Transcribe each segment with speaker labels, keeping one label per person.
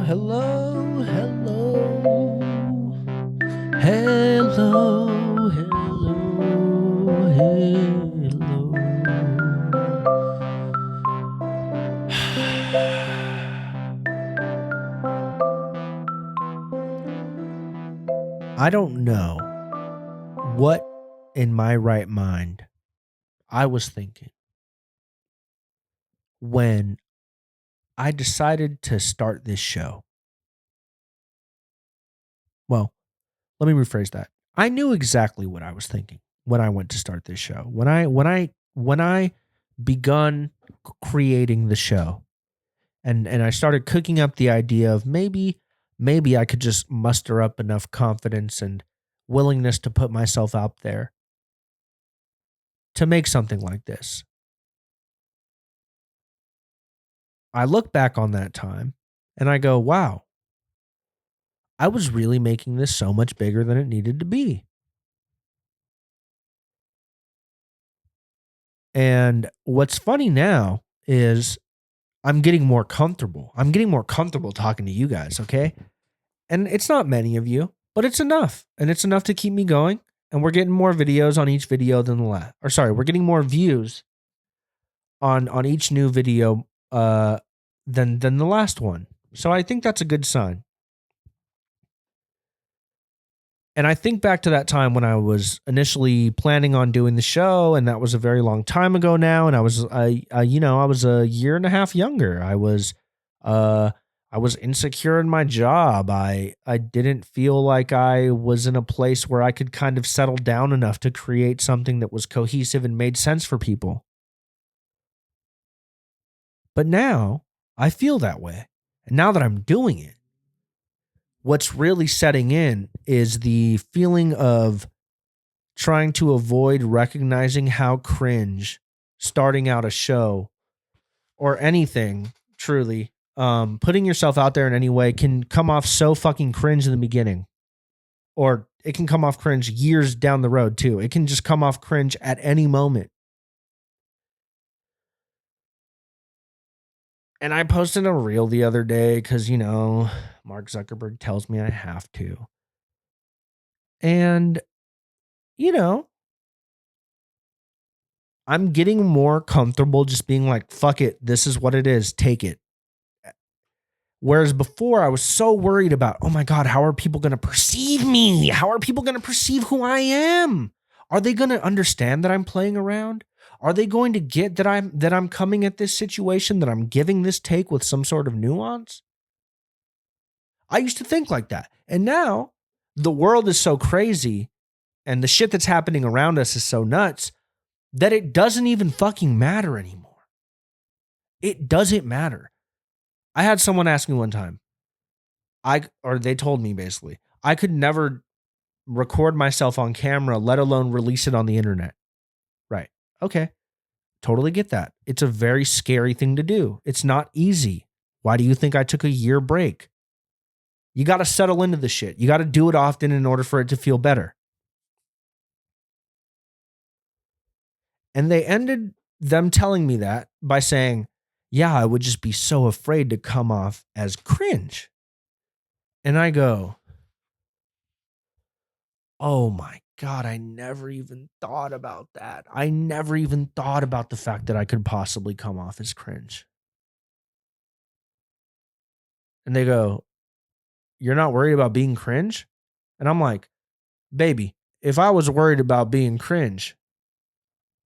Speaker 1: hello, hello, hello, hello, hello. I don't know what in my right mind I was thinking when I decided to start this show. Well, let me rephrase that. I knew exactly what I was thinking when I went to start this show. When I begun creating the show and I started cooking up the idea of maybe I could just muster up enough confidence and willingness to put myself out there to make something like this. I look back on that time and I go, "Wow, I was really making this so much bigger than it needed to be." And what's funny now is I'm getting more comfortable. I'm getting more comfortable talking to you guys, okay? And it's not many of you, but it's enough. And it's enough to keep me going. And we're getting more videos on each video than the last. Or sorry, we're getting more views on each new video than the last one. So I think that's a good sign. And I think back to that time when I was initially planning on doing the show, and that was a very long time ago now. And I was a year and a half younger. Uh, I was insecure in my job. I didn't feel like I was in a place where I could kind of settle down enough to create something that was cohesive and made sense for people. But now I feel that way. And now that I'm doing it, what's really setting in is the feeling of trying to avoid recognizing how cringe starting out a show or anything truly putting yourself out there in any way can come off so fucking cringe in the beginning, or it can come off cringe years down the road too. It can just come off cringe at any moment. And I posted a reel the other day because Mark Zuckerberg tells me I have to. And you know I'm getting more comfortable just being like, fuck it, this is what it is, take it. Whereas before, I was so worried about, oh my God, how are people going to perceive me? How are people going to perceive who I am? Are they going to understand that I'm playing around? Are they going to get that I'm coming at this situation, that I'm giving this take with some sort of nuance? I used to think like that. And now the world is so crazy and the shit that's happening around us is so nuts that it doesn't even fucking matter anymore. It doesn't matter. I had someone ask me one time, or they told me basically, I could never record myself on camera, let alone release it on the internet. Right. Okay. Totally get that. It's a very scary thing to do. It's not easy. Why do you think I took a year break? You got to settle into the shit. You got to do it often in order for it to feel better. And they ended them telling me that by saying, yeah, I would just be so afraid to come off as cringe. And I go, oh my God, I never even thought about that. I never even thought about the fact that I could possibly come off as cringe. And they go, you're not worried about being cringe? And I'm like, baby, if I was worried about being cringe,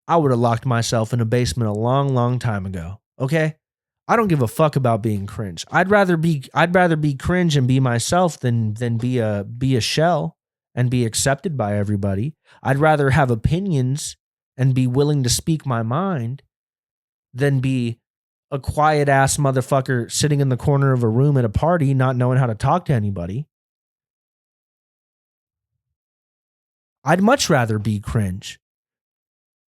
Speaker 1: I would have locked myself in a basement a long, long time ago. Okay? I don't give a fuck about being cringe. I'd rather be cringe and be myself than be a shell and be accepted by everybody. I'd rather have opinions and be willing to speak my mind than be a quiet ass motherfucker sitting in the corner of a room at a party not knowing how to talk to anybody. I'd much rather be cringe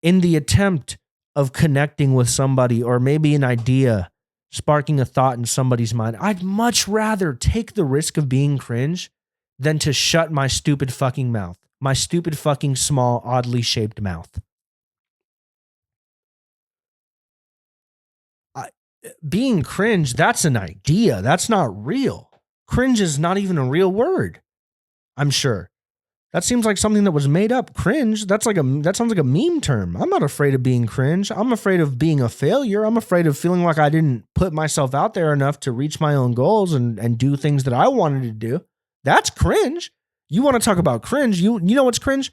Speaker 1: in the attempt of connecting with somebody, or maybe an idea sparking a thought in somebody's mind. I'd much rather take the risk of being cringe than to shut my stupid fucking mouth, my stupid fucking small, oddly shaped mouth. I, Being cringe, that's an idea. That's not real. Cringe is not even a real word. I'm sure. That seems like something that was made up. Cringe, that sounds like a meme term. I'm not afraid of being cringe. I'm afraid of being a failure. I'm afraid of feeling like I didn't put myself out there enough to reach my own goals and do things that I wanted to do. That's cringe. You want to talk about cringe? You know what's cringe?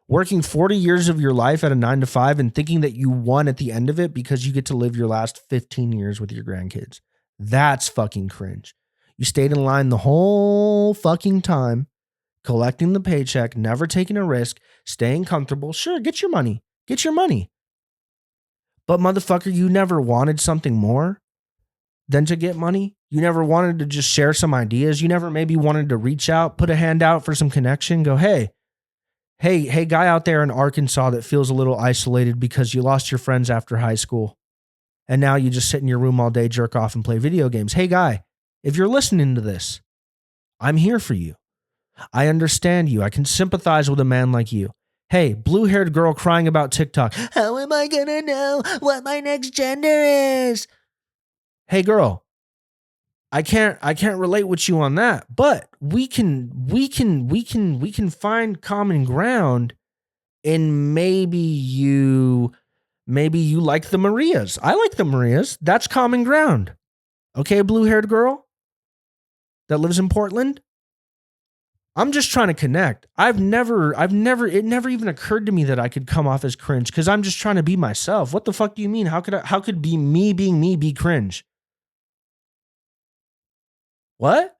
Speaker 1: Working 40 years of your life at a 9-to-5 and thinking that you won at the end of it because you get to live your last 15 years with your grandkids. That's fucking cringe. You stayed in line the whole fucking time, collecting the paycheck, never taking a risk, staying comfortable. Sure, get your money. Get your money. But motherfucker, you never wanted something more than to get money. You never wanted to just share some ideas. You never maybe wanted to reach out, put a hand out for some connection, go, hey, guy out there in Arkansas that feels a little isolated because you lost your friends after high school. And now you just sit in your room all day, jerk off and play video games. Hey guy, if you're listening to this, I'm here for you. I understand you. I can sympathize with a man like you. Hey, blue-haired girl crying about TikTok. How am I gonna know what my next gender is? Hey girl, I can't relate with you on that, but we can find common ground. And maybe you like the Marias. I like the Marias. That's common ground. Okay, blue-haired girl that lives in Portland. I'm just trying to connect. It never even occurred to me that I could come off as cringe because I'm just trying to be myself. What the fuck do you mean? How could be me being me be cringe? What?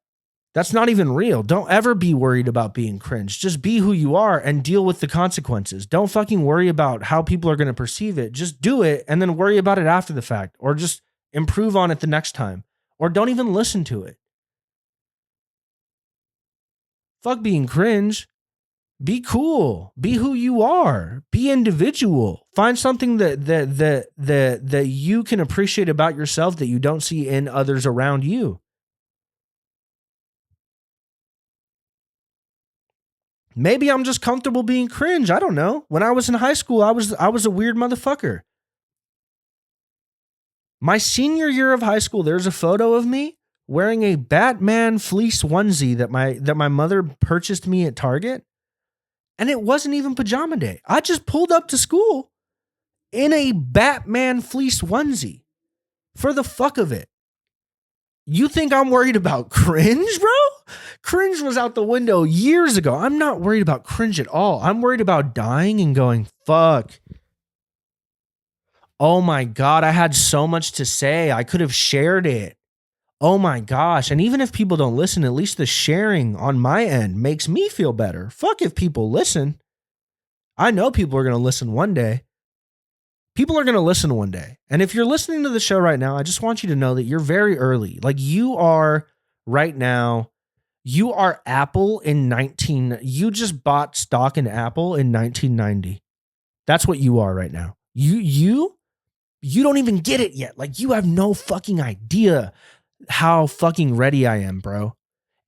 Speaker 1: That's not even real. Don't ever be worried about being cringe. Just be who you are and deal with the consequences. Don't fucking worry about how people are going to perceive it. Just do it and then worry about it after the fact, or just improve on it the next time, or don't even listen to it. Fuck being cringe. Be cool. Be who you are. Be individual. Find something that you can appreciate about yourself that you don't see in others around you. Maybe I'm just comfortable being cringe. I don't know. When I was in high school, I was a weird motherfucker. My senior year of high school, there's a photo of me wearing a Batman fleece onesie that my mother purchased me at Target. And it wasn't even pajama day. I just pulled up to school in a Batman fleece onesie for the fuck of it. You think I'm worried about cringe, bro? Cringe was out the window years ago. I'm not worried about cringe at all. I'm worried about dying and going, fuck. Oh my God, I had so much to say. I could have shared it. Oh my gosh. And even if people don't listen, at least the sharing on my end makes me feel better. Fuck if people listen. I know people are going to listen one day. People are going to listen one day. And if you're listening to the show right now, I just want you to know that you're very early. Like you are right now, you are Apple you just bought stock in Apple in 1990. That's what you are right now. You don't even get it yet. Like you have no fucking idea how fucking ready I am, bro.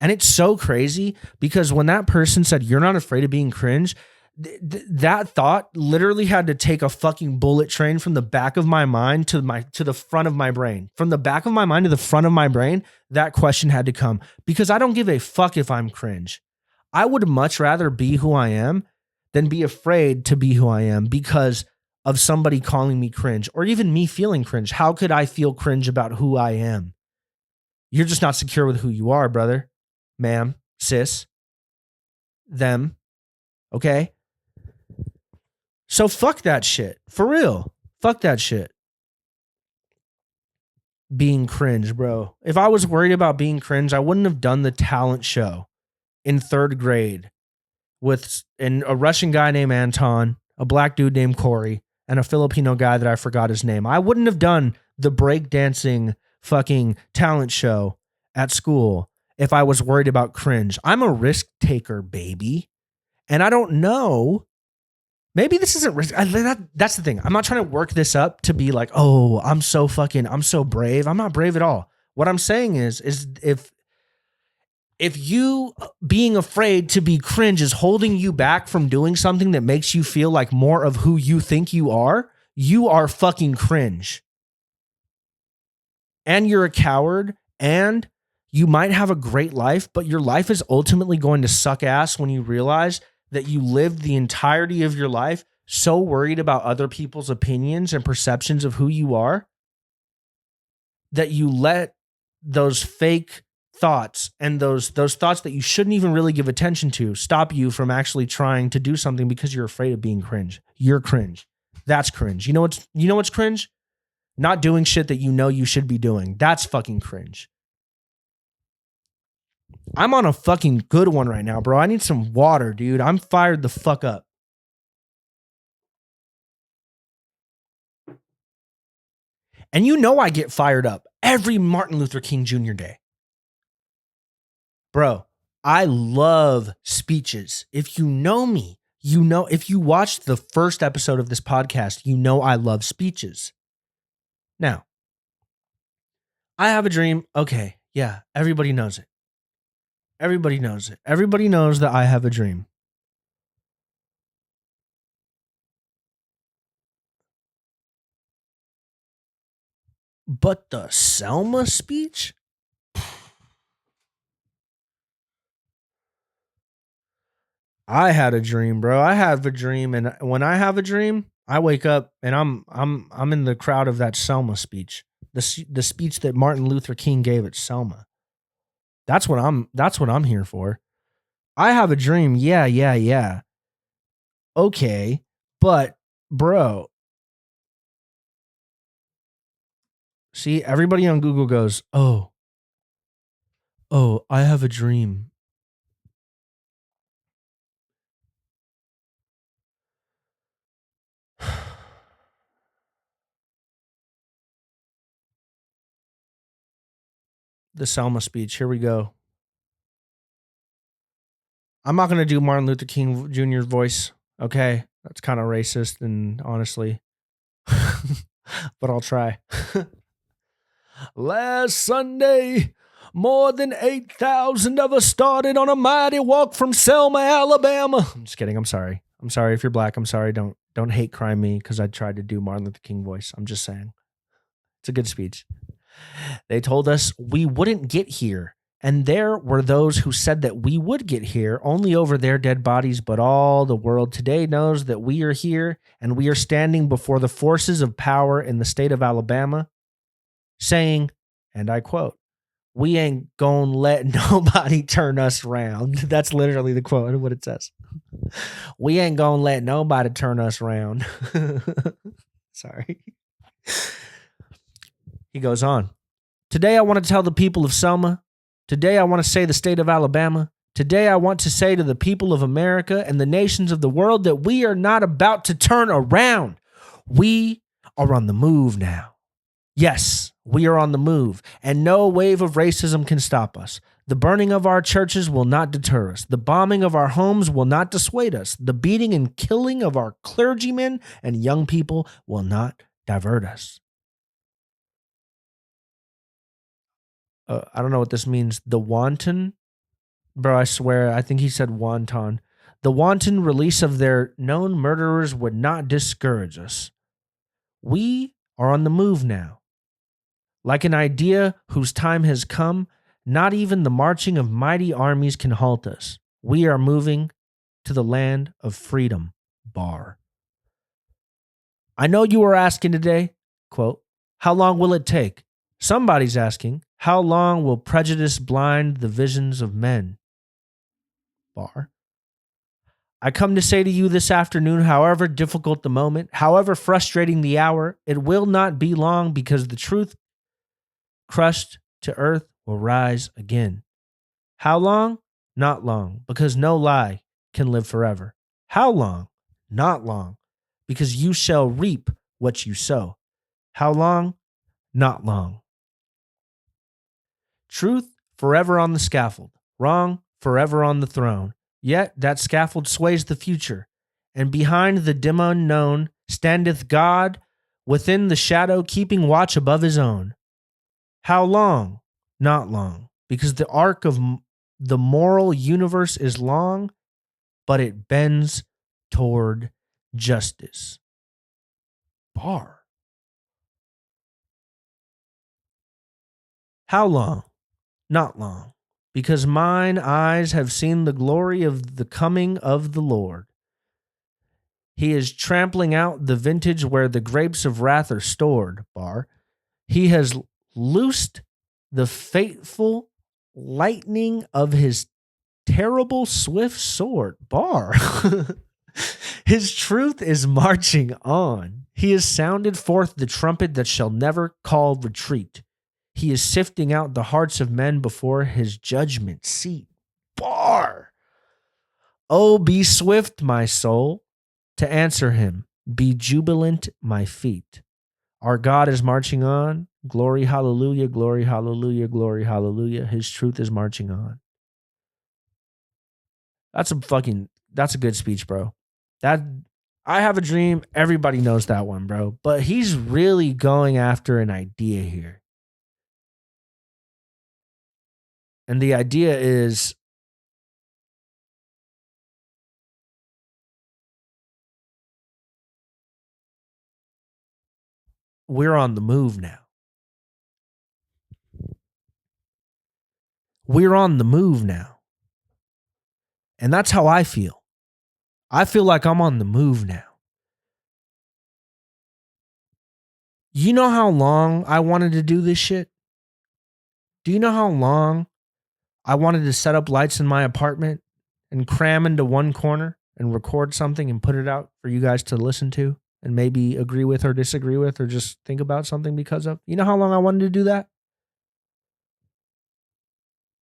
Speaker 1: And it's so crazy because when that person said, you're not afraid of being cringe, that thought literally had to take a fucking bullet train from the back of my mind to the front of my brain. From the back of my mind to the front of my brain, that question had to come because I don't give a fuck if I'm cringe. I would much rather be who I am than be afraid to be who I am because of somebody calling me cringe or even me feeling cringe. How could I feel cringe about who I am? You're just not secure with who you are, brother, ma'am, sis, them. Okay? So fuck that shit. For real. Fuck that shit. Being cringe, bro. If I was worried about being cringe, I wouldn't have done the talent show in 3rd grade with a Russian guy named Anton, a black dude named Corey, and a Filipino guy that I forgot his name. I wouldn't have done the breakdancing fucking talent show at school if I was worried about cringe. I'm a risk taker, baby. And I don't know. Maybe this isn't risk. That's the thing. I'm not trying to work this up to be like, oh, I'm so brave. I'm not brave at all. What I'm saying is if you being afraid to be cringe is holding you back from doing something that makes you feel like more of who you think you are fucking cringe. And you're a coward and You might have a great life, but your life is ultimately going to suck ass when you realize that you lived the entirety of your life so worried about other people's opinions and perceptions of who you are that you let those fake thoughts and those thoughts that you shouldn't even really give attention to stop you from actually trying to do something because you're afraid of being cringe. You're cringe. That's cringe. You know what's cringe? Not doing shit that you know you should be doing. That's fucking cringe. I'm on a fucking good one right now, bro. I need some water, dude. I'm fired the fuck up. And you know I get fired up every Martin Luther King Jr. Day. Bro, I love speeches. If you know me, you know, if you watched the first episode of this podcast, you know I love speeches. Now, I have a dream. Okay, yeah, everybody knows it. Everybody knows it. Everybody knows that I have a dream. But the Selma speech? I had a dream, bro. I have a dream, and when I have a dream, I wake up and I'm in the crowd of that Selma speech. The speech that Martin Luther King gave at Selma. That's what I'm here for. I have a dream. Yeah. Okay. But bro, see, everybody on Google goes, "Oh, I have a dream." The Selma speech. Here we go. I'm not going to do Martin Luther King Jr.'s voice. Okay. That's kind of racist and honestly. But I'll try. Last Sunday, more than 8,000 of us started on a mighty walk from Selma, Alabama. I'm just kidding. I'm sorry. I'm sorry if you're black. I'm sorry. Don't hate crime me because I tried to do Martin Luther King voice. I'm just saying. It's a good speech. They told us we wouldn't get here. And there were those who said that we would get here only over their dead bodies, but all the world today knows that we are here and we are standing before the forces of power in the state of Alabama, saying, and I quote, "We ain't gonna let nobody turn us around." That's literally the quote of what it says. We ain't gonna let nobody turn us around. Sorry. He goes on. Today I want to tell the people of Selma. Today I want to say the state of Alabama. Today I want to say to the people of America and the nations of the world that we are not about to turn around. We are on the move now. Yes, we are on the move, and no wave of racism can stop us. The burning of our churches will not deter us. The bombing of our homes will not dissuade us. The beating and killing of our clergymen and young people will not divert us. I don't know what this means. The wanton, bro, I swear, I think he said wonton. The wanton release of their known murderers would not discourage us. We are on the move now. Like an idea whose time has come, not even the marching of mighty armies can halt us. We are moving to the land of freedom. Bar. I know you are asking today, quote, how long will it take? Somebody's asking, how long will prejudice blind the visions of men? Bar. I come to say to you this afternoon, however difficult the moment, however frustrating the hour, it will not be long because the truth crushed to earth will rise again. How long? Not long, because no lie can live forever. How long? Not long, because you shall reap what you sow. How long? Not long. Truth forever on the scaffold, wrong forever on the throne. Yet that scaffold sways the future, and behind the dim unknown standeth God within the shadow, keeping watch above his own. How long? Not long, because the arc of the moral universe is long, but it bends toward justice. Bar. How long? Not long, because mine eyes have seen the glory of the coming of the Lord. He is trampling out the vintage where the grapes of wrath are stored, bar. He has loosed the fateful lightning of his terrible swift sword, bar. His truth is marching on. He has sounded forth the trumpet that shall never call retreat. He is sifting out the hearts of men before his judgment seat. Bar. Oh, be swift, my soul, to answer him. Be jubilant, my feet. Our God is marching on. Glory, hallelujah, glory, hallelujah, glory, hallelujah. His truth is marching on. That's a good speech, bro. That I have a dream. Everybody knows that one, bro. But he's really going after an idea here. And the idea is we're on the move now. We're on the move now. And that's how I feel. I feel like I'm on the move now. You know how long I wanted to do this shit? Do you know how long I wanted to set up lights in my apartment and cram into one corner and record something and put it out for you guys to listen to and maybe agree with or disagree with or just think about something because of? You know how long I wanted to do that?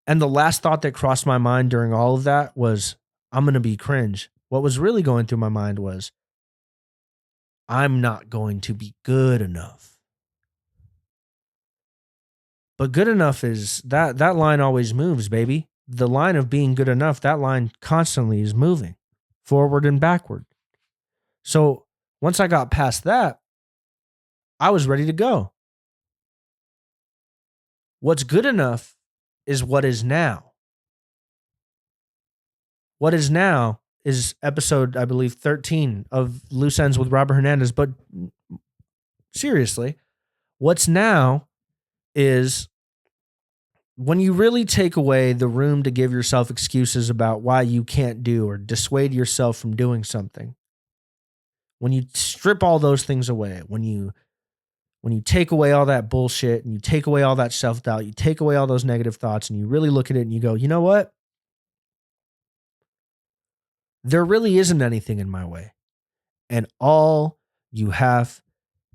Speaker 1: And the last thought that crossed my mind during all of that was, I'm going to be cringe. What was really going through my mind was, I'm not going to be good enough. But good enough is that line always moves, baby. The line of being good enough, that line constantly is moving forward and backward. So once I got past that, I was ready to go. What's good enough is what is now. What is now is episode, I believe, 13 of Loose Ends with Robert Hernandez. But seriously, what's now is when you really take away the room to give yourself excuses about why you can't do or dissuade yourself from doing something. When you strip all those things away, when you take away all that bullshit and you take away all that self-doubt, you take away all those negative thoughts and you really look at it and you go, you know what? There really isn't anything in my way. And all you have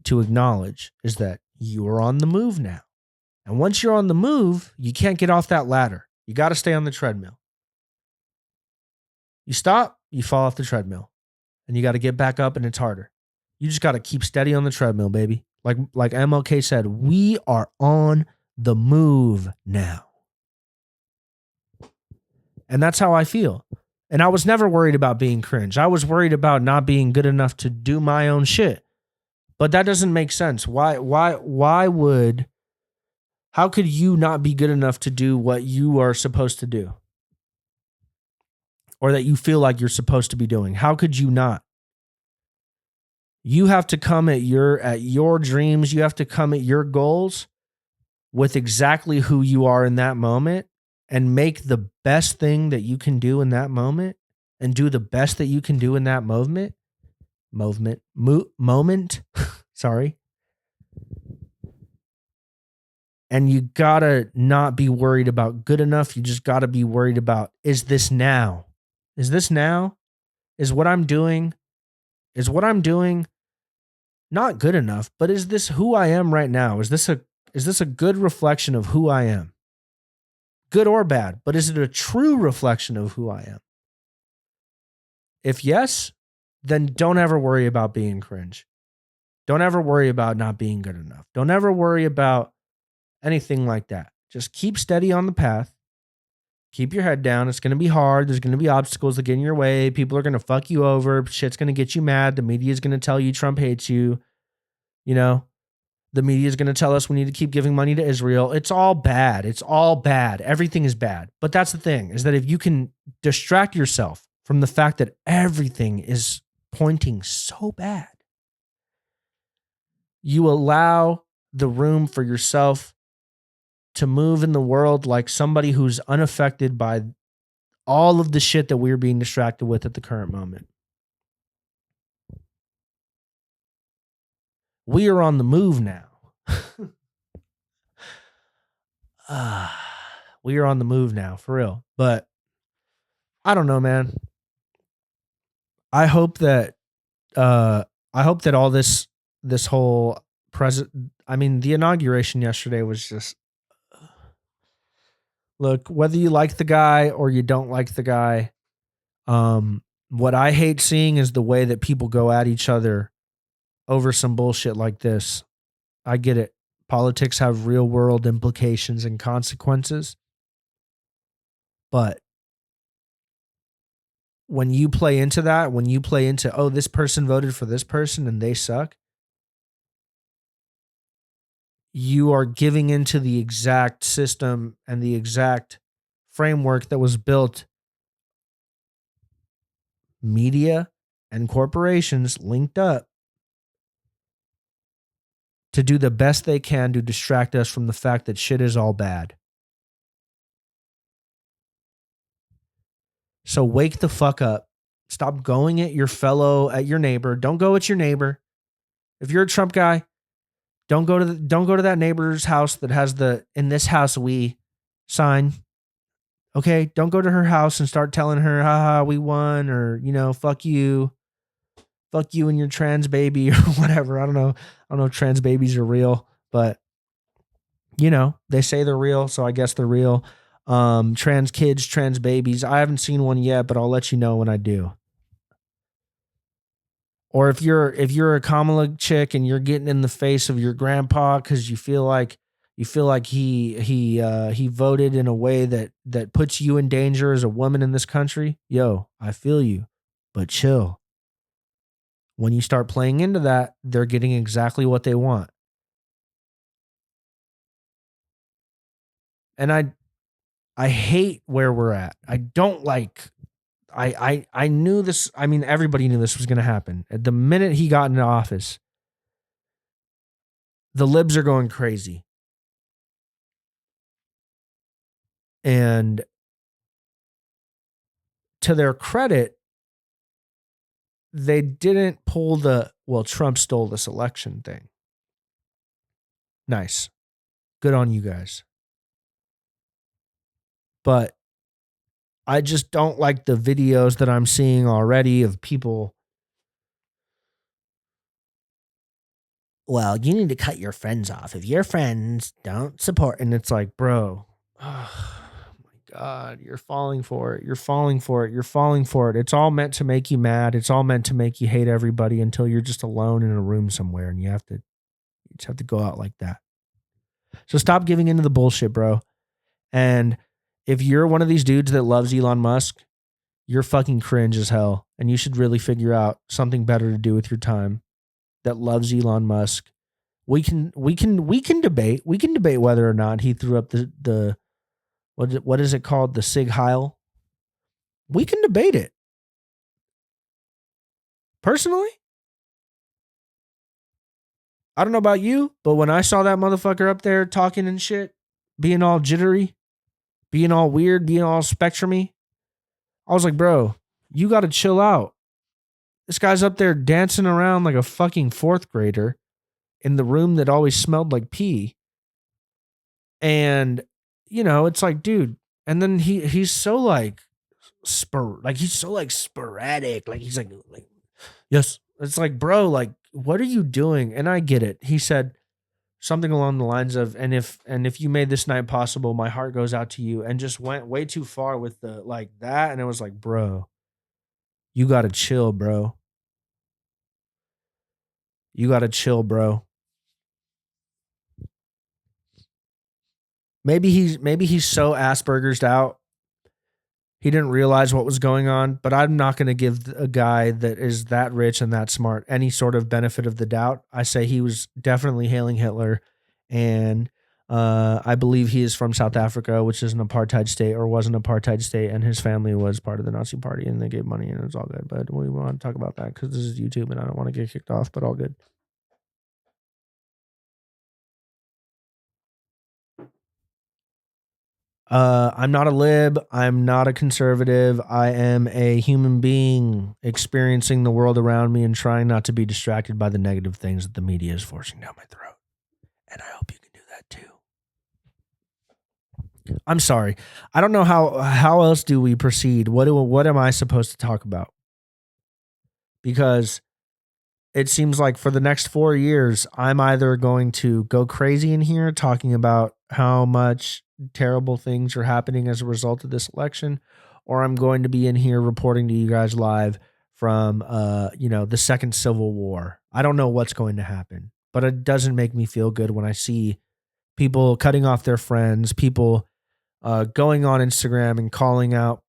Speaker 1: to acknowledge is that you are on the move now. And once you're on the move, you can't get off that ladder. You got to stay on the treadmill. You stop, you fall off the treadmill. And you got to get back up and it's harder. You just got to keep steady on the treadmill, baby. Like MLK said, we are on the move now. And that's how I feel. And I was never worried about being cringe. I was worried about not being good enough to do my own shit. But that doesn't make sense. How could you not be good enough to do what you are supposed to do? Or that you feel like you're supposed to be doing? How could you not? You have to come at your dreams, you have to come at your goals with exactly who you are in that moment and make the best thing that you can do in that moment and do the best that you can do in that moment. Sorry. And you gotta not be worried about good enough. You just gotta be worried about, is this now? Is this now? Is what I'm doing not good enough, but is this who I am right now? Is this a good reflection of who I am? Good or bad, but is it a true reflection of who I am? If yes, then don't ever worry about being cringe. Don't ever worry about not being good enough. Don't ever worry about anything like that. Just keep steady on the path. Keep your head down. It's going to be hard. There's going to be obstacles that get in your way. People are going to fuck you over. Shit's going to get you mad. The media is going to tell you Trump hates you. You know, the media is going to tell us we need to keep giving money to Israel. It's all bad. It's all bad. Everything is bad. But that's the thing, is that if you can distract yourself from the fact that everything is pointing so bad, you allow the room for yourself to move in the world like somebody who's unaffected by all of the shit that we're being distracted with at the current moment. We are on the move now. We are on the move now, for real. But I don't know, man. I hope that all this whole the inauguration yesterday was just, look, whether you like the guy or you don't like the guy, what I hate seeing is the way that people go at each other over some bullshit like this. I get it. Politics have real world implications and consequences. But when you play into that, oh, this person voted for this person and they suck, you are giving into the exact system and the exact framework that was built. Media and corporations linked up to do the best they can to distract us from the fact that shit is all bad. So wake the fuck up. Stop going at your neighbor. Don't go at your neighbor. If you're a Trump guy, don't go to that neighbor's house that has the "in this house we" sign. Okay? Don't go to her house and start telling her, haha, we won, or, fuck you. Fuck you and your trans baby or whatever. I don't know if trans babies are real, but they say they're real, so I guess they're real. Trans kids, trans babies. I haven't seen one yet, but I'll let you know when I do. Or if you're a Kamala chick and you're getting in the face of your grandpa because you feel like he voted in a way that puts you in danger as a woman in this country, yo, I feel you, but chill. When you start playing into that, they're getting exactly what they want. And I hate where we're at. I don't like. I knew this. I mean, everybody knew this was going to happen. At the minute he got into office, the libs are going crazy. And to their credit, they didn't pull Trump stole this election thing. Nice. Good on you guys. But I just don't like the videos that I'm seeing already of people. Well, you need to cut your friends off. If your friends don't support, and it's like, bro, oh my God, you're falling for it. You're falling for it. You're falling for it. It's all meant to make you mad. It's all meant to make you hate everybody until you're just alone in a room somewhere and you just have to go out like that. So stop giving into the bullshit, bro. And if you're one of these dudes that loves Elon Musk, you're fucking cringe as hell. And you should really figure out something better to do with your time that loves Elon Musk. We can debate. We can debate whether or not he threw up the what is it called? The Sig Heil. We can debate it. Personally, I don't know about you, but when I saw that motherfucker up there talking and shit, being all jittery, being all weird, being all spectrumy, I was like, bro, you got to chill out. This guy's up there dancing around like a fucking fourth grader in the room that always smelled like pee. And, it's like, dude. And then he's so like, he's so like sporadic. Like he's like, yes. It's like, bro, like, what are you doing? And I get it. He said something along the lines of, and if you made this night possible, my heart goes out to you, and just went way too far with the like that. And it was like, bro, you got to chill, bro. You got to chill, bro. Maybe he's so Asperger's out. He didn't realize what was going on, but I'm not going to give a guy that is that rich and that smart any sort of benefit of the doubt. I say he was definitely hailing Hitler, and I believe he is from South Africa, which is an apartheid state, or was an apartheid state, and his family was part of the Nazi party, and they gave money, and it was all good. But we want to talk about that because this is YouTube, and I don't want to get kicked off, but all good. I'm not a lib. I'm not a conservative. I am a human being experiencing the world around me and trying not to be distracted by the negative things that the media is forcing down my throat. And I hope you can do that too. I'm sorry. I don't know how else do we proceed. What am I supposed to talk about? Because it seems like for the next 4 years, I'm either going to go crazy in here talking about how much terrible things are happening as a result of this election, or I'm going to be in here reporting to you guys live from the second Civil War. I don't know what's going to happen, but it doesn't make me feel good when I see people cutting off their friends, people going on Instagram and calling out,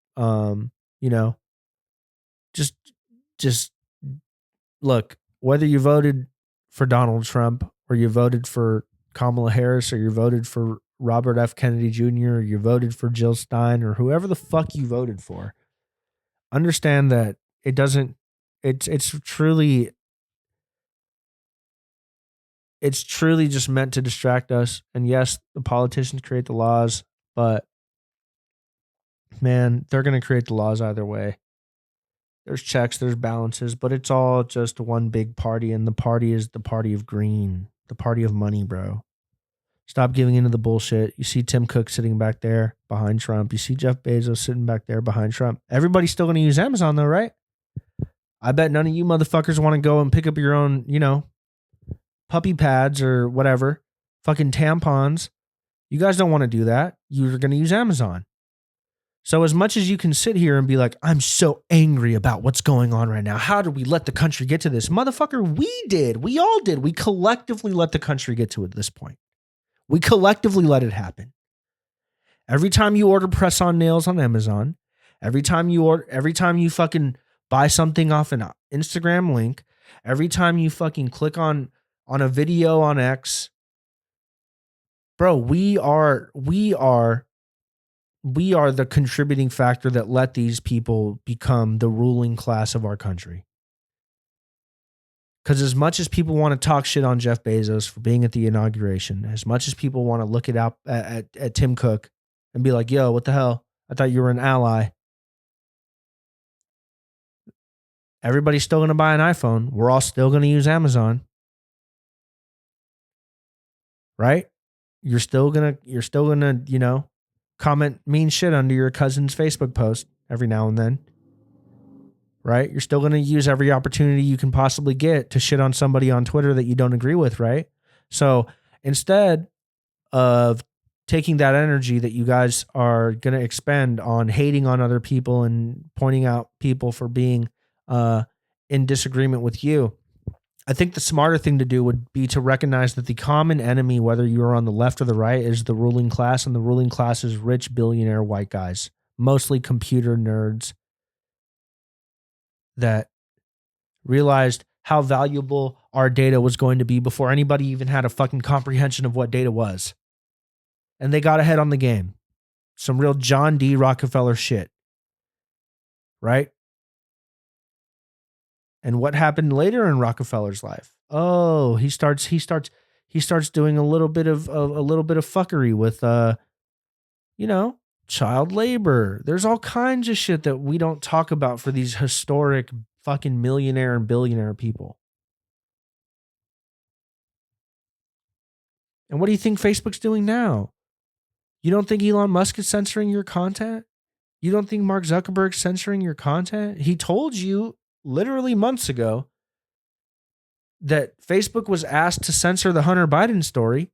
Speaker 1: just just look, whether you voted for Donald Trump or you voted for Kamala Harris or you voted for Robert F. Kennedy Jr. or you voted for Jill Stein or whoever the fuck you voted for, understand that it doesn't. It's truly just meant to distract us. And yes, the politicians create the laws, but man, they're going to create the laws either way. There's checks, there's balances, but it's all just one big party, and the party is the party of green, the party of money, bro. Stop giving into the bullshit. You see Tim Cook sitting back there behind Trump. You see Jeff Bezos sitting back there behind Trump. Everybody's still going to use Amazon though, right? I bet none of you motherfuckers want to go and pick up your own, puppy pads or whatever, fucking tampons. You guys don't want to do that. You're going to use Amazon. So as much as you can sit here and be like, I'm so angry about what's going on right now. How did we let the country get to this? Motherfucker, we did. We all did. We collectively let the country get to this point. We collectively let it happen. Every time you order press-on nails on Amazon, every time you fucking buy something off an Instagram link, every time you fucking click on a video on X, bro, we are the contributing factor that let these people become the ruling class of our country. Because as much as people want to talk shit on Jeff Bezos for being at the inauguration, as much as people want to look it up at Tim Cook and be like, yo, what the hell? I thought you were an ally. Everybody's still going to buy an iPhone. We're all still going to use Amazon. Right? You're still going to, comment mean shit under your cousin's Facebook post every now and then. Right? You're still going to use every opportunity you can possibly get to shit on somebody on Twitter that you don't agree with, right? So instead of taking that energy that you guys are going to expend on hating on other people and pointing out people for being in disagreement with you, I think the smarter thing to do would be to recognize that the common enemy, whether you're on the left or the right, is the ruling class, and the ruling class is rich, billionaire white guys, mostly computer nerds that realized how valuable our data was going to be before anybody even had a fucking comprehension of what data was. And they got ahead on the game. Some real John D. Rockefeller shit. Right? And what happened later in Rockefeller's life? Oh, he starts doing a little bit of fuckery with child labor. There's all kinds of shit that we don't talk about for these historic fucking millionaire and billionaire people. And what do you think Facebook's doing now? You don't think Elon Musk is censoring your content? You don't think Mark Zuckerberg's censoring your content? He told you literally months ago that Facebook was asked to censor the Hunter Biden story,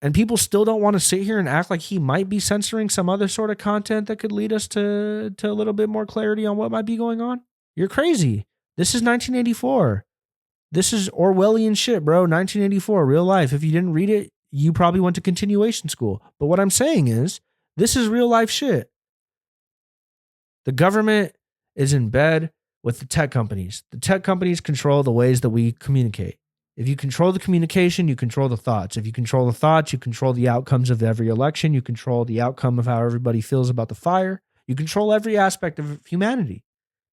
Speaker 1: and people still don't want to sit here and act like he might be censoring some other sort of content that could lead us to a little bit more clarity on what might be going on. You're crazy. This is 1984. This is Orwellian shit, bro. 1984, real life. If you didn't read it, you probably went to continuation school. But what I'm saying is, this is real life shit. The government is in bed with the tech companies. The tech companies control the ways that we communicate. If you control the communication, you control the thoughts. If you control the thoughts, you control the outcomes of every election. You control the outcome of how everybody feels about the fire. You control every aspect of humanity.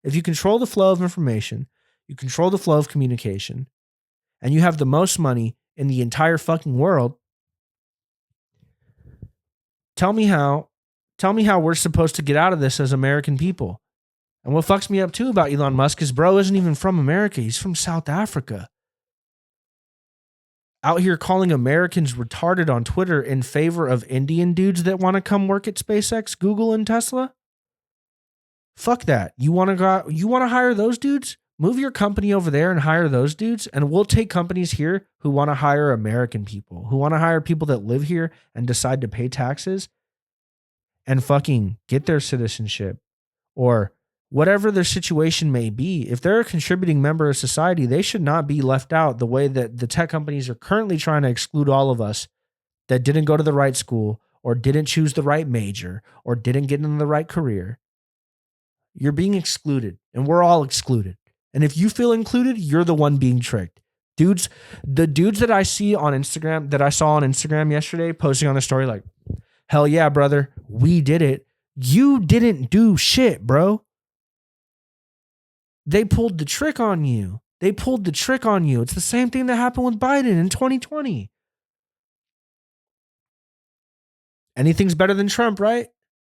Speaker 1: If you control the flow of information, you control the flow of communication, and you have the most money in the entire fucking world, tell me how Tell me how we're supposed to get out of this as American people. And what fucks me up too about Elon Musk is bro isn't even from America. He's from South Africa. Out here calling Americans retarded on Twitter in favor of Indian dudes that want to come work at SpaceX, Google, and Tesla. Fuck that. You want to hire those dudes? Move your company over there and hire those dudes, and we'll take companies here who want to hire American people, who want to hire people that live here and decide to pay taxes and fucking get their citizenship or whatever their situation may be. If they're a contributing member of society, they should not be left out the way that the tech companies are currently trying to exclude all of us that didn't go to the right school or didn't choose the right major or didn't get into the right career. You're being excluded, and we're all excluded. And if you feel included, you're the one being tricked. Dudes, the dudes that I saw on Instagram yesterday posting on the story like, hell yeah, brother, we did it. You didn't do shit, bro. They pulled the trick on you. It's the same thing that happened with Biden in 2020. Anything's better than Trump, right?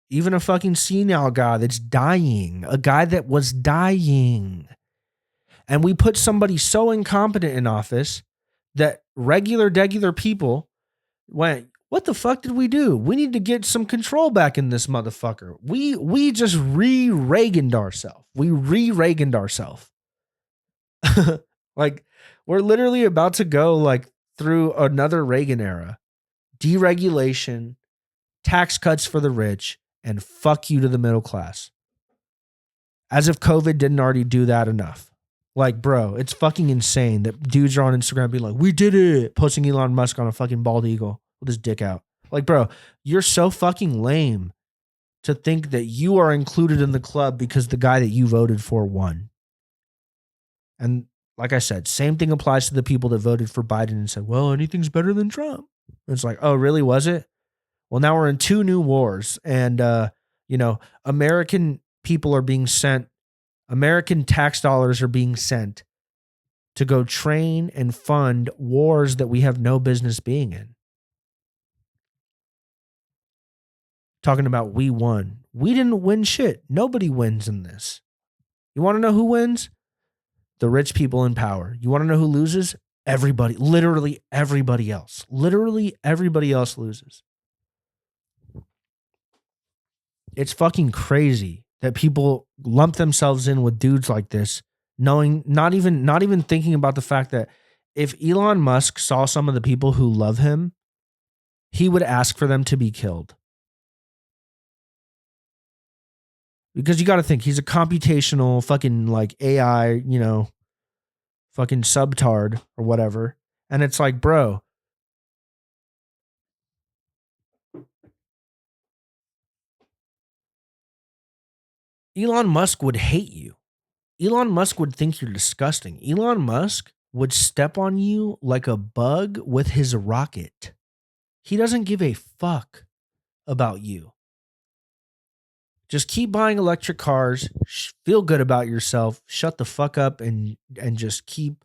Speaker 1: Even a fucking senile guy that's dying, a guy that was dying. And we put somebody so incompetent in office that regular people went, what the fuck did we do? We need to get some control back in this motherfucker. We just re-Reaganed ourselves. Like, we're literally about to go like through another Reagan era. Deregulation, tax cuts for the rich, and fuck you to the middle class. As if COVID didn't already do that enough. Like, bro, it's fucking insane that dudes are on Instagram being like, we did it, posting Elon Musk on a fucking bald eagle with his dick out. Like, bro, you're so fucking lame to think that you are included in the club because the guy that you voted for won. And like I said, same thing applies to the people that voted for Biden and said, well, anything's better than Trump. It's like, oh, really? Was it? Well, now we're in 2 new wars. And, American people are being sent, American tax dollars are being sent to go train and fund wars that we have no business being in. Talking about we won. We didn't win shit. Nobody wins in this. You want to know who wins? The rich people in power. You want to know who loses? Everybody. Literally everybody else. Literally everybody else loses. It's fucking crazy that people lump themselves in with dudes like this, knowing, not even thinking about the fact that if Elon Musk saw some of the people who love him, he would ask for them to be killed. Because you got to think, he's a computational fucking like AI, fucking subtard or whatever. And it's like, bro, Elon Musk would hate you. Elon Musk would think you're disgusting. Elon Musk would step on you like a bug with his rocket. He doesn't give a fuck about you. Just keep buying electric cars, feel good about yourself, shut the fuck up and just keep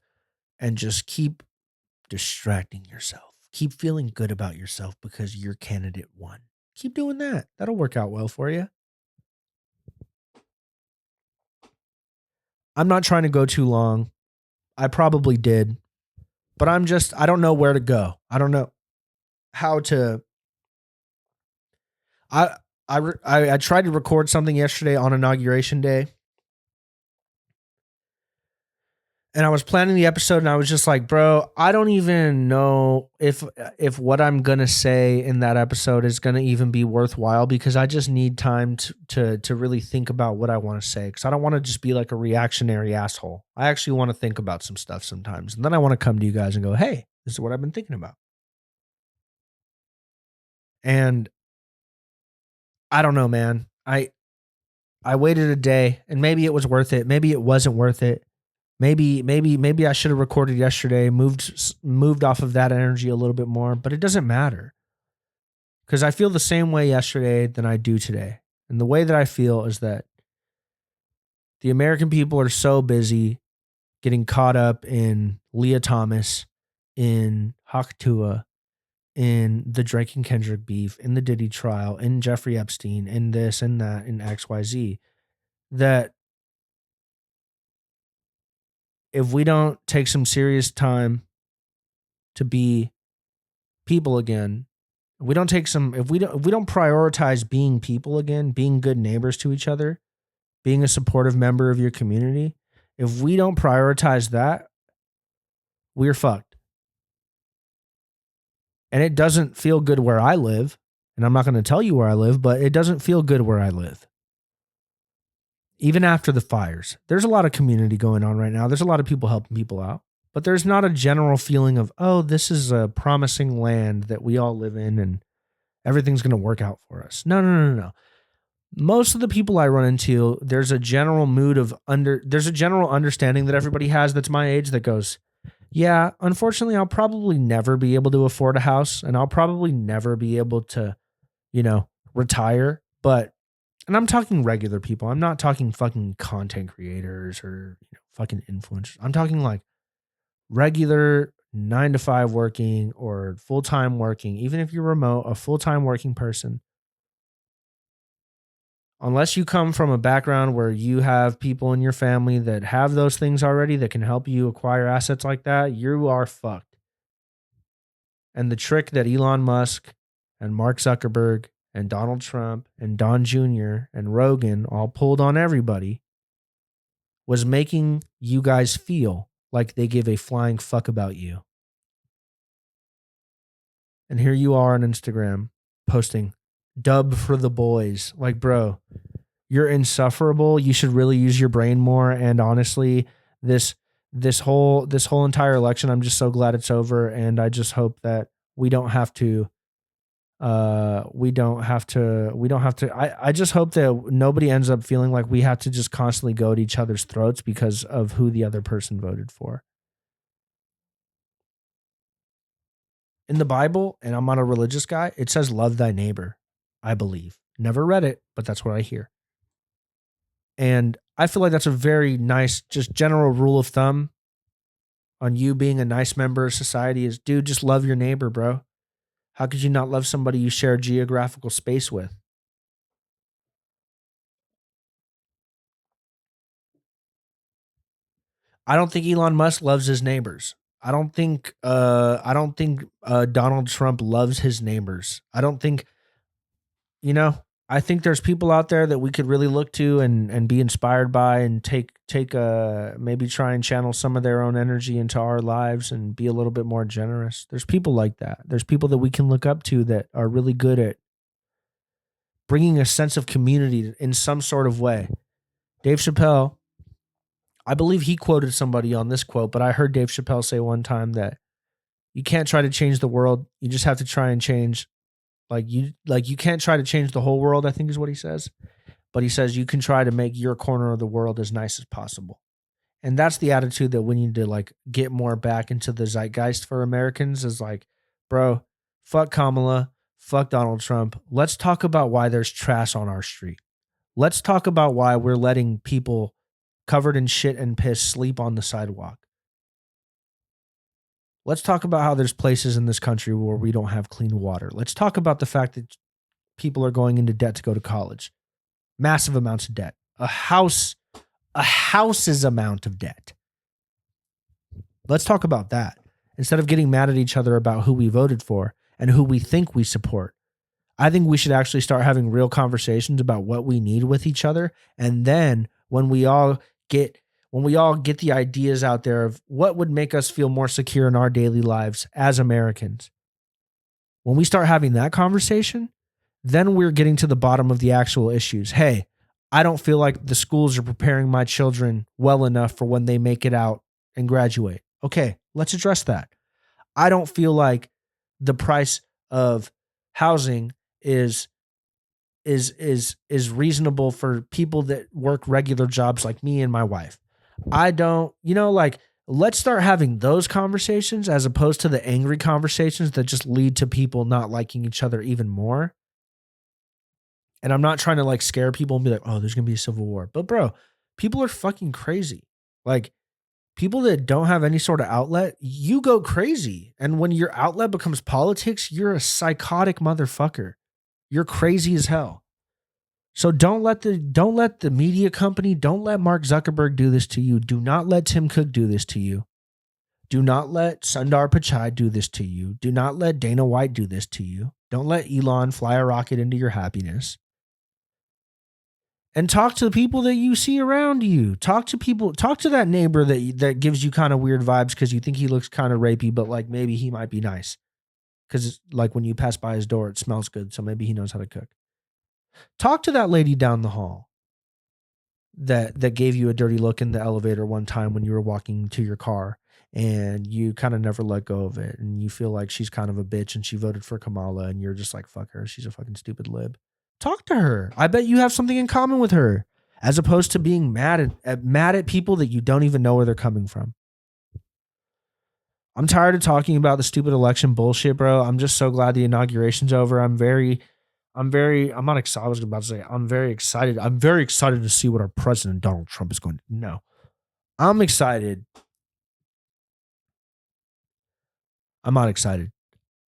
Speaker 1: distracting yourself. Keep feeling good about yourself because your candidate won. Keep doing that. That'll work out well for you. I'm not trying to go too long. I probably did, but I don't know where to go. I don't know how to. I tried to record something yesterday on Inauguration Day. And I was planning the episode and I was just like, bro, I don't even know if what I'm going to say in that episode is going to even be worthwhile because I just need time to really think about what I want to say because I don't want to just be like a reactionary asshole. I actually want to think about some stuff sometimes. And then I want to come to you guys and go, hey, this is what I've been thinking about. And I don't know, man. I waited a day and maybe it was worth it. Maybe it wasn't worth it. Maybe I should have recorded yesterday, moved off of that energy a little bit more, but it doesn't matter. Because I feel the same way yesterday than I do today. And the way that I feel is that the American people are so busy getting caught up in Leah Thomas, in Haktua, in the Drake and Kendrick beef, in the Diddy trial, in Jeffrey Epstein, in this and that, in XYZ, that if we don't take some serious time to be people again, if we don't prioritize being people again, being good neighbors to each other, being a supportive member of your community, if we don't prioritize that, we're fucked. And it doesn't feel good where I live. And I'm not going to tell you where I live, but it doesn't feel good where I live. Even after the fires, there's a lot of community going on right now. There's a lot of people helping people out, but there's not a general feeling of, oh, this is a promising land that we all live in and everything's going to work out for us. No, no, no, no, no. Most of the people I run into, there's a general there's a general understanding that everybody has that's my age that goes, yeah, unfortunately, I'll probably never be able to afford a house and I'll probably never be able to, retire. But, and I'm talking regular people. I'm not talking fucking content creators or fucking influencers. I'm talking like regular 9 to 5 working or full time working, even if you're remote, a full time working person. Unless you come from a background where you have people in your family that have those things already that can help you acquire assets like that, you are fucked. And the trick that Elon Musk and Mark Zuckerberg and Donald Trump and Don Jr. and Rogan all pulled on everybody was making you guys feel like they give a flying fuck about you. And here you are on Instagram posting dub for the boys. Like, bro, you're insufferable. You should really use your brain more. And honestly, this whole entire election, I'm just so glad it's over. And I just hope that we don't have to. I just hope that nobody ends up feeling like we have to just constantly go at each other's throats because of who the other person voted for. In the Bible, and I'm not a religious guy, it says love thy neighbor, I believe. Never read it, but that's what I hear. And I feel like that's a very nice, just general rule of thumb on you being a nice member of society is, dude, just love your neighbor, bro. How could you not love somebody you share geographical space with? I don't think Elon Musk loves his neighbors. I don't think Donald Trump loves his neighbors. I don't think, you know, I think there's people out there that we could really look to and be inspired by and take maybe try and channel some of their own energy into our lives and be a little bit more generous. There's people like that. There's people that we can look up to that are really good at bringing a sense of community in some sort of way. Dave Chappelle, I believe he quoted somebody on this quote, but I heard Dave Chappelle say one time that you can't try to change the world. You just have to try and change you can't try to change the whole world, I think is what he says. But he says you can try to make your corner of the world as nice as possible. And that's the attitude that we need to like get more back into the zeitgeist for Americans is like, bro, fuck Kamala, fuck Donald Trump. Let's talk about why there's trash on our street. Let's talk about why we're letting people covered in shit and piss sleep on the sidewalk. Let's talk about how there's places in this country where we don't have clean water. Let's talk about the fact that people are going into debt to go to college. Massive amounts of debt. A house's amount of debt. Let's talk about that instead of getting mad at each other about who we voted for and who we think we support. I think we should actually start having real conversations about what we need with each other. And then when we all get the ideas out there of what would make us feel more secure in our daily lives as Americans, when we start having that conversation, then we're getting to the bottom of the actual issues. Hey, I don't feel like the schools are preparing my children well enough for when they make it out and graduate. Okay, let's address that. I don't feel like the price of housing is reasonable for people that work regular jobs like me and my wife. I don't, let's start having those conversations as opposed to the angry conversations that just lead to people not liking each other even more. And I'm not trying to like scare people and be like, oh, there's going to be a civil war. But bro, people are fucking crazy. Like People that don't have any sort of outlet, you go crazy. And when your outlet becomes politics, you're a psychotic motherfucker. You're crazy as hell. So don't let the media company, don't let Mark Zuckerberg do this to you. Do not let Tim Cook do this to you. Do not let Sundar Pichai do this to you. Do not let Dana White do this to you. Don't let Elon fly a rocket into your happiness. And talk to the people that you see around you. Talk to that neighbor that gives you kind of weird vibes because you think he looks kind of rapey, but like maybe he might be nice. Because like when you pass by his door, it smells good. So maybe he knows how to cook. Talk to that lady down the hall that gave you a dirty look in the elevator one time when you were walking to your car and you kind of never let go of it. And you feel like she's kind of a bitch and she voted for Kamala and you're just like, fuck her. She's a fucking stupid lib. Talk to her. I bet you have something in common with her, as opposed to being mad at people that you don't even know where they're coming from. I'm tired of talking about the stupid election bullshit, bro. I'm just so glad the inauguration's over. I'm very excited. I was about to say, I'm very excited. I'm very excited to see what our president, Donald Trump, is going to do. No, I'm excited. I'm not excited.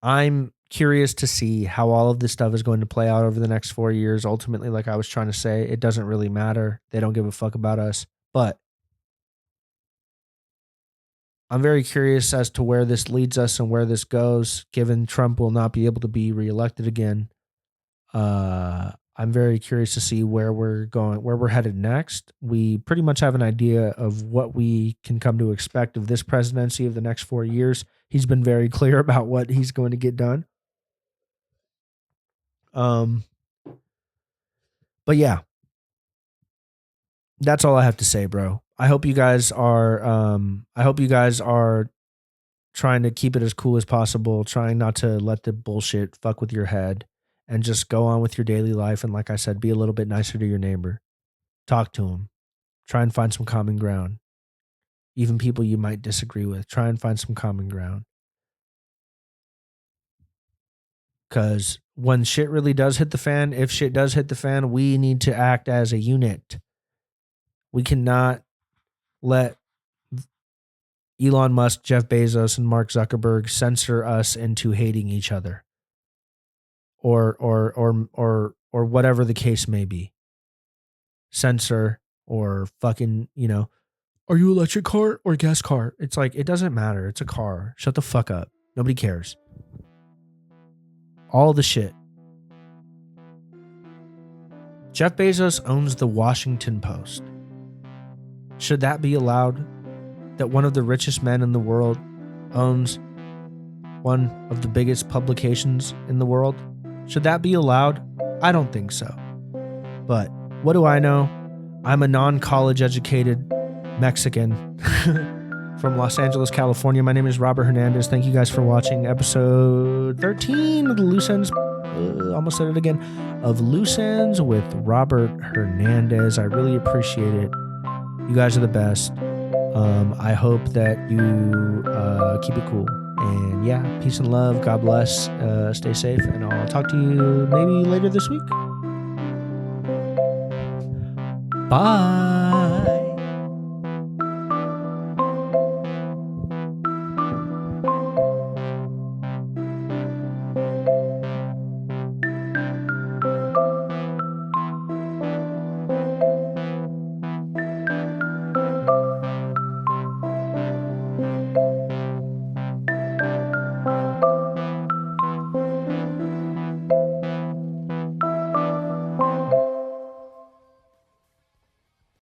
Speaker 1: I'm curious to see how all of this stuff is going to play out over the next 4 years. Ultimately, like I was trying to say, it doesn't really matter. They don't give a fuck about us. But I'm very curious as to where this leads us and where this goes, given Trump will not be able to be reelected again. I'm very curious to see where we're going, where we're headed next. We pretty much have an idea of what we can come to expect of this presidency of the next 4 years. He's been very clear about what he's going to get done. But yeah, that's all I have to say, bro. I hope you guys are trying to keep it as cool as possible, trying not to let the bullshit fuck with your head and just go on with your daily life. And like I said, be a little bit nicer to your neighbor. Talk to him. Try and find some common ground. Even people you might disagree with, try and find some common ground. Because when shit really does hit the fan, if shit does hit the fan, we need to act as a unit. We cannot let Elon Musk, Jeff Bezos, and Mark Zuckerberg censor us into hating each other. Or whatever the case may be. Censor or fucking, are you electric car or gas car? It's like, it doesn't matter. It's a car. Shut the fuck up. Nobody cares. All the shit. Jeff Bezos owns the Washington Post. Should that be allowed? That one of the richest men in the world owns one of the biggest publications in the world? Should that be allowed? I don't think so. But what do I know? I'm a non-college educated Mexican from Los Angeles, California. My name is Robert Hernandez. Thank you guys for watching episode 13 of the Loose Ends. Almost said it again. Of Loose Ends with Robert Hernandez. I really appreciate it. You guys are the best. I hope that you keep it cool. And yeah, peace and love. God bless. Stay safe. And I'll talk to you maybe later this week. Bye.